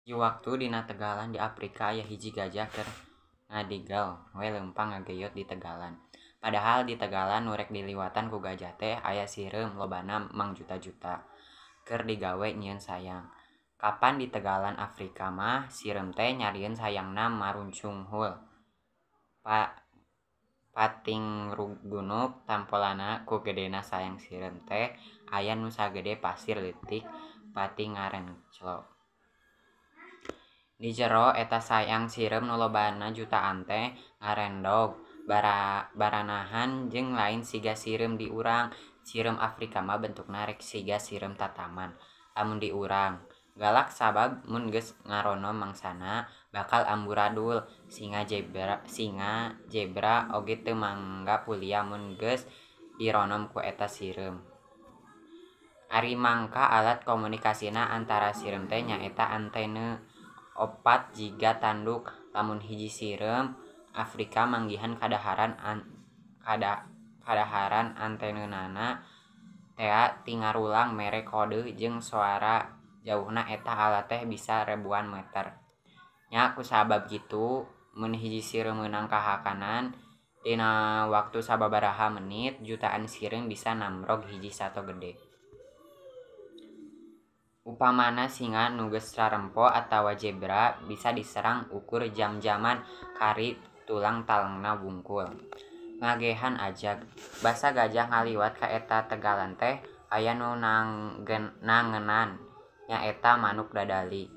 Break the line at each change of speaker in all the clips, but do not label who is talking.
Di waktu dina Tegalan di Afrika aya hiji gajah keur ngadigal we leumpang ngageyot di Tegalan. Padahal di Tegalan nu rek diliwatan ku gajah teh aya sireum lobana mang juta-juta. Keur digawe nyieun sayang. Kapan di Tegalan Afrika mah sireum teh nyarieun sayangna maruncung hul. Pating rugunuk tampolana ku gedena sayang sireum teh aya nu sagede pasir leutik pati ngarenclo. Di jero eta sayang sireum nu lobana jutaan teh ngarendog baranahan jeung lain siga sireum di urang. Sireum Afrika mah bentukna rek siga sireum tataman. Lamun di urang galak sabab mun geus ngaronom mangsana bakal amburadul. Singa zebra oge teu mangga pulia mun geus dironom ku eta sireum. Ari mangka alat komunikasina antara sireum teh nyaeta antene. Opat jiga tanduk. Lamun hiji sireum Afrika manggihan kadaharan antenana tea ti ngarulang mere kode jeung suara jauhna eta alat teh bisa ribuan meter. Nya kusabab kitu mun hiji sireum meunang kahakanan dina waktu sababaraha menit jutaan sireum bisa namrog hiji sato gede. Upamana singa nu geus rarempo atawa zebra bisa diserang ukur jam-jaman kari tulang talangna bungkul. Ngagehan ajag. Basa gajah ngaliwat ka eta Tegalan teh aya nu nangenan nyaeta manuk dadali.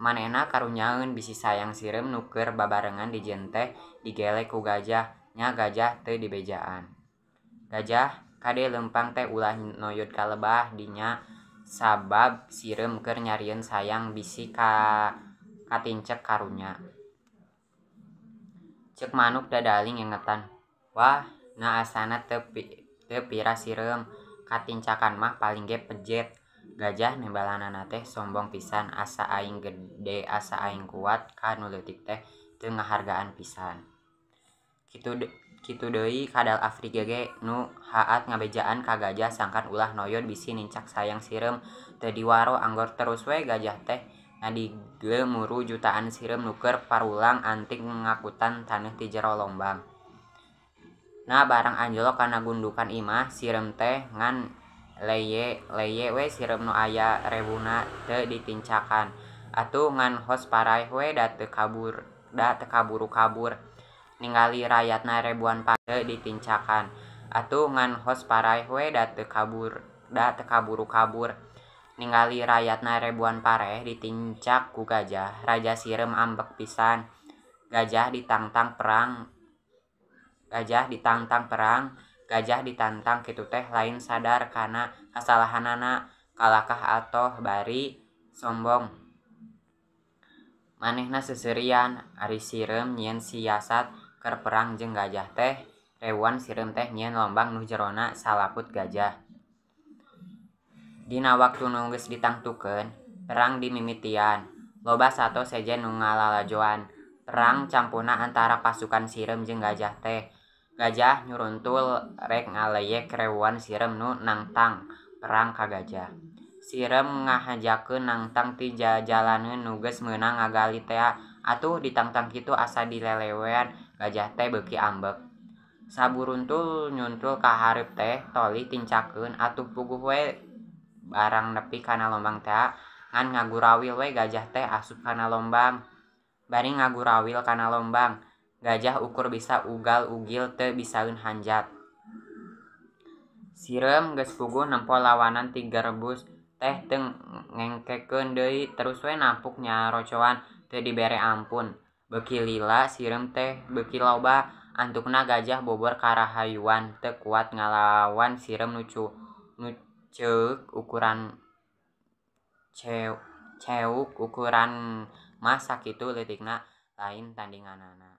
Manehna karunyaeun bisi sayang sireum nu keur babarengan dijieun teh digelek ku gajah. Nya gajah teu dibejaan. Gajah kade leumpang teh ulah noyod ka lebah dinya sabab sireum keur nyarieun sayang bisi katincek karunya. Ceuk manuk dadali ngengetan, "Wah, na asana teu pira sireum, katincakan mah paling ge pejet." Gajah nembalanana teh sombong pisan, asa aing gede asa aing kuat ka nu leutik teh teu ngahargaan pisan. Kitu deui kadal Afrika ge nu haat ngabejaan ka gajah sangkan ulah noyod bisi nincak sayang sireum. Teu diwaro anggor terus we gajah teh ngadigleumuru jutaan sireum nu keur parulang anting ngakutan taneuh ti jero lombang. Na barang anjlok kana gundukan imah sireum teh ngan leye we sireum nu aya rebuna teu ditincakan. Atuh ngan hos paraeh we da teu kaburu kabur. Ningali rayatna rebuan pareh ditincakan. Atuh ngan hos paraeh we da teu kaburu kabur. Ningali rayatna rebuan pareh ditincak ku gajah. Raja sireum ambek pisan. Gajah ditantang kitu teh lain sadar kana kasalahanana, kalakah atoh bari sombong. Manehna seuseurian. Ari sireum nyieun siasat keur perang jeung gajah teh, rebuan sireum teh nyieun lombang nu jerona salaput gajah. Dina waktu nu geus ditangtukeun, perang dimimitian. Loba sato sejen nu ngalalajoan. Perang campuna antara pasukan sireum jeung gajah teh. Gajah nyuruntul rek ngaleyek rebuan sireum nu nangtang perang ka gajah. Sireum ngahajakeun nangtang ti jalaneun nu geus meunang ngagali tea. Atuh ditangtang kitu asa dilelewean gajah teh beuki ambek. Saburuntul nyuntul ka hareup teh toli tincakeun atuh puguh we barang nepi kana lombang tea ngan ngagurawil we gajah teh asup kana lombang. Bari ngagurawil kana lombang, gajah ukur bisa ugal-ugil teu bisaeun hanjat. Sireum geus puguh nempo lawanan ti gerebus teh teu ngengkekeun deui terus we nampuk nyarocoan teu dibere ampun. Beuki lila sireum teh beuki loba. Antukna gajah bobor karahayuan teu kuat ngalawan sireum nu ceuk ukuran mah sakitu leutikna lain tandinganana.